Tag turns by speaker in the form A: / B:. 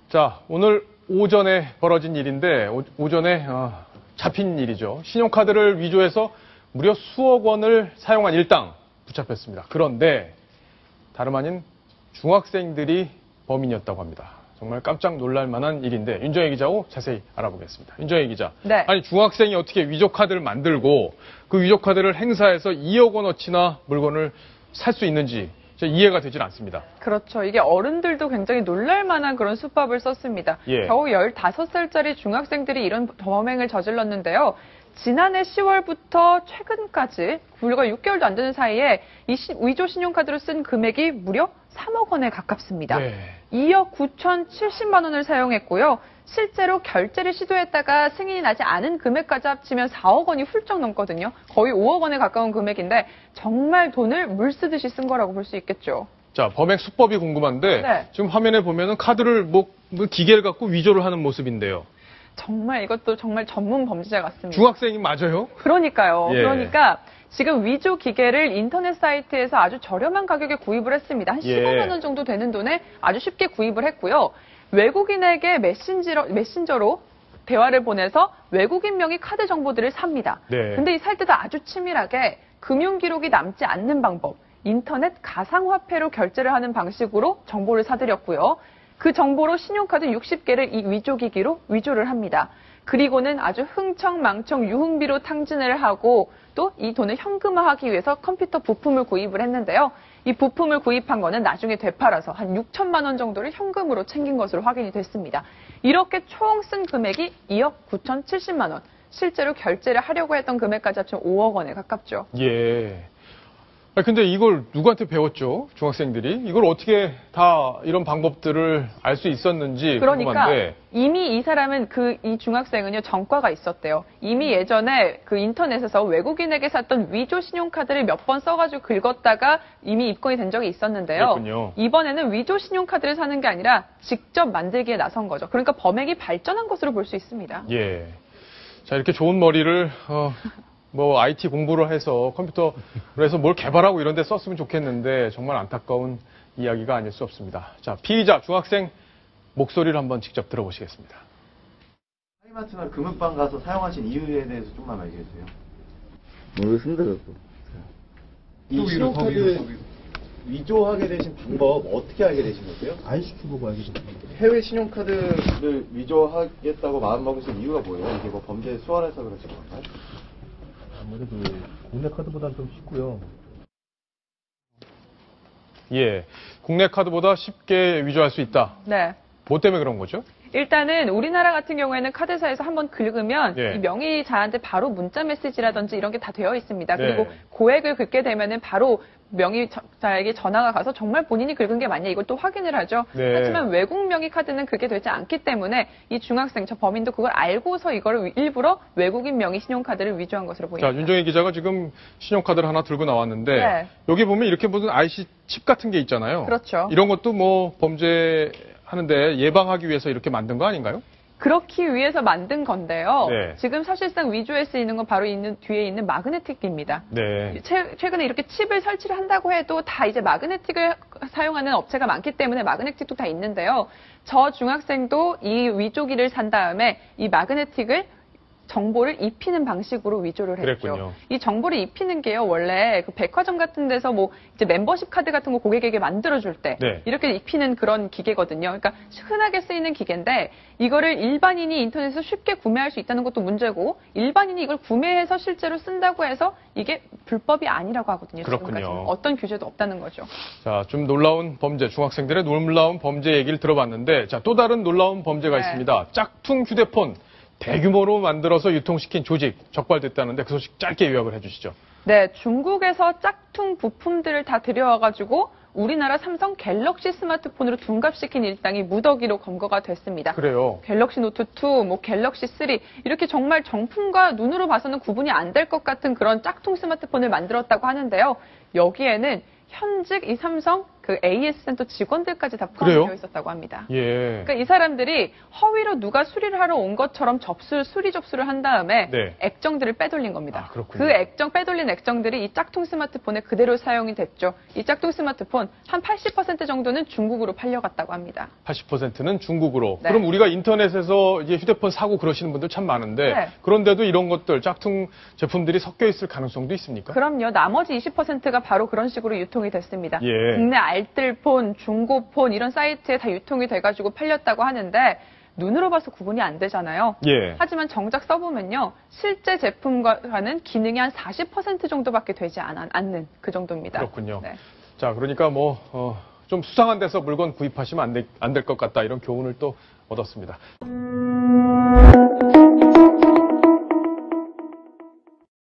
A: 자, 오늘 오전에 벌어진 일인데 오전에 잡힌 일이죠. 신용카드를 위조해서 무려 수억 원을 사용한 일당 붙잡혔습니다. 그런데 다름 아닌 중학생들이 범인이었다고 합니다. 정말 깜짝 놀랄 만한 일인데 윤정혜 기자하고 자세히 알아보겠습니다. 윤정혜 기자.
B: 네.
A: 아니 중학생이 어떻게 위조 카드를 만들고 그 위조 카드를 행사해서 2억 원어치나 물건을 살 수 있는지 이해가 되질 않습니다.
B: 그렇죠. 이게 어른들도 굉장히 놀랄 만한 그런 수법을 썼습니다.
A: 예.
B: 겨우 15살짜리 중학생들이 이런 범행을 저질렀는데요. 지난해 10월부터 최근까지 불과 6개월도 안 되는 사이에 이 위조 신용카드로 쓴 금액이 무려 3억 원에 가깝습니다.
A: 네.
B: 2억 9,070만 원을 사용했고요. 실제로 결제를 시도했다가 승인이 나지 않은 금액까지 합치면 4억 원이 훌쩍 넘거든요. 거의 5억 원에 가까운 금액인데 정말 돈을 물 쓰듯이 쓴 거라고 볼 수 있겠죠.
A: 자, 범행 수법이 궁금한데
B: 네.
A: 지금 화면에 보면은 카드를 기계를 갖고 위조를 하는 모습인데요.
B: 정말 이것도 정말 전문 범죄자 같습니다.
A: 중학생이 맞아요?
B: 그러니까요.
A: 예.
B: 그러니까 지금 위조 기계를 인터넷 사이트에서 아주 저렴한 가격에 구입을 했습니다. 한 15만 원 정도 되는 돈에 아주 쉽게 구입을 했고요. 외국인에게 메신저로 대화를 보내서 외국인 명의 카드 정보들을 삽니다.
A: 네.
B: 근데 이 살 때도 아주 치밀하게 금융 기록이 남지 않는 방법, 인터넷 가상화폐로 결제를 하는 방식으로 정보를 사들였고요. 그 정보로 신용카드 60개를 이 위조기기로 위조를 합니다. 그리고는 아주 흥청망청 유흥비로 탕진을 하고 또 이 돈을 현금화하기 위해서 컴퓨터 부품을 구입을 했는데요. 이 부품을 구입한 거는 나중에 되팔아서 한 6천만 원 정도를 현금으로 챙긴 것으로 확인이 됐습니다. 이렇게 총 쓴 금액이 2억 9,070만 원. 실제로 결제를 하려고 했던 금액까지 합치면 5억 원에 가깝죠.
A: 예. 근데 이걸 누구한테 배웠죠? 중학생들이? 이걸 어떻게 다 이런 방법들을 알 수 있었는지
B: 그러니까
A: 궁금한데.
B: 이미 이 사람은 이 중학생은요, 전과가 있었대요. 이미 예전에 그 인터넷에서 외국인에게 샀던 위조 신용카드를 몇 번 써가지고 긁었다가 이미 입건이 된 적이 있었는데요.
A: 그렇군요.
B: 이번에는 위조 신용카드를 사는 게 아니라 직접 만들기에 나선 거죠. 그러니까 범행이 발전한 것으로 볼 수 있습니다.
A: 예. 자, 이렇게 좋은 머리를 IT 공부를 해서 컴퓨터로 해서 뭘 개발하고 이런 데 썼으면 좋겠는데 정말 안타까운 이야기가 아닐 수 없습니다. 자, 피의자 중학생 목소리를 한번 직접 들어보시겠습니다.
C: 하이마트나 금은방 가서 사용하신 이유에 대해서 좀만 알게 해주세요.
D: 모르겠습니다, 그거.
C: 이 신용카드 위조하게 되신 방법 어떻게 알게 되신 거세요?
D: ICQ 보고 알게 됐습니다.
C: 해외 신용카드를 위조하겠다고 마음먹으신 이유가 뭐예요? 이게 뭐 범죄에 수월해서 그러신 건가요?
D: 아무래도 국내 카드보다는 좀 쉽고요.
A: 예. 국내 카드보다 쉽게 위조할 수 있다.
B: 네.
A: 뭐 때문에 그런 거죠?
B: 일단은 우리나라 같은 경우에는 카드사에서 한번 긁으면
A: 예.
B: 이 명의자한테 바로 문자 메시지라든지 이런 게 다 되어 있습니다.
A: 네.
B: 그리고 고액을 긁게 되면은 바로 명의자에게 전화가 가서 정말 본인이 긁은 게 맞냐 이걸 또 확인을 하죠.
A: 네.
B: 하지만 외국 명의 카드는 그게 되지 않기 때문에 이 중학생, 저 범인도 그걸 알고서 이걸 일부러 외국인 명의 신용카드를 위조한 것으로 보입니다.
A: 자, 윤정혜 기자가 지금 신용카드를 하나 들고 나왔는데
B: 네.
A: 여기 보면 이렇게 무슨 IC 칩 같은 게 있잖아요.
B: 그렇죠.
A: 이런 것도 범죄 하는데 예방하기 위해서 이렇게 만든 거 아닌가요?
B: 그렇기 위해서 만든 건데요.
A: 네.
B: 지금 사실상 위조에 쓰이는 건 바로 뒤에 있는 마그네틱입니다.
A: 네.
B: 최근에 이렇게 칩을 설치를 한다고 해도 다 이제 마그네틱을 사용하는 업체가 많기 때문에 마그네틱도 다 있는데요. 저 중학생도 이 위조기를 산 다음에 이 마그네틱을 정보를 입히는 방식으로 위조를 했죠.
A: 그랬군요.
B: 이 정보를 입히는 게요, 원래 그 백화점 같은 데서 이제 멤버십 카드 같은 거 고객에게 만들어줄 때
A: 네.
B: 이렇게 입히는 그런 기계거든요. 그러니까 흔하게 쓰이는 기계인데 이거를 일반인이 인터넷에서 쉽게 구매할 수 있다는 것도 문제고 일반인이 이걸 구매해서 실제로 쓴다고 해서 이게 불법이 아니라고 하거든요.
A: 그렇군요.
B: 지금까지는. 어떤 규제도 없다는 거죠.
A: 자, 좀 놀라운 범죄, 중학생들의 놀라운 범죄 얘기를 들어봤는데, 자, 또 다른 놀라운 범죄가
B: 네.
A: 있습니다. 짝퉁 휴대폰 대규모로 만들어서 유통시킨 조직 적발됐다는데 그 소식 짧게 요약을 해주시죠.
B: 네, 중국에서 짝퉁 부품들을 다 들여와가지고 우리나라 삼성 갤럭시 스마트폰으로 둔갑시킨 일당이 무더기로 검거가 됐습니다.
A: 그래요.
B: 갤럭시 노트 2, 갤럭시 3 이렇게 정말 정품과 눈으로 봐서는 구분이 안 될 것 같은 그런 짝퉁 스마트폰을 만들었다고 하는데요. 여기에는 현직 이 삼성 그 AS 센터 직원들까지 다
A: 그래요?
B: 포함되어 있었다고 합니다.
A: 예.
B: 그러니까 이 사람들이 허위로 누가 수리를 하러 온 것처럼 수리 접수를 한 다음에
A: 네.
B: 액정들을 빼돌린 겁니다.
A: 아, 그렇군요.
B: 그 빼돌린 액정들이 이 짝퉁 스마트폰에 그대로 사용이 됐죠. 이 짝퉁 스마트폰 한 80% 정도는 중국으로 팔려갔다고 합니다.
A: 80%는 중국으로.
B: 네.
A: 그럼 우리가 인터넷에서 이제 휴대폰 사고 그러시는 분들 참 많은데
B: 네.
A: 그런데도 이런 것들 짝퉁 제품들이 섞여 있을 가능성도 있습니까?
B: 그럼요. 나머지 20%가 바로 그런 식으로 유통이 됐습니다.
A: 예.
B: 국내 알뜰폰, 중고폰 이런 사이트에 다 유통이 돼가지고 팔렸다고 하는데 눈으로 봐서 구분이 안 되잖아요.
A: 예.
B: 하지만 정작 써보면요. 실제 제품과는 기능이 한 40% 정도밖에 되지 않는 그 정도입니다.
A: 그렇군요.
B: 네.
A: 자, 그러니까 좀 수상한 데서 물건 구입하시면 안 될 것 같다 이런 교훈을 또 얻었습니다.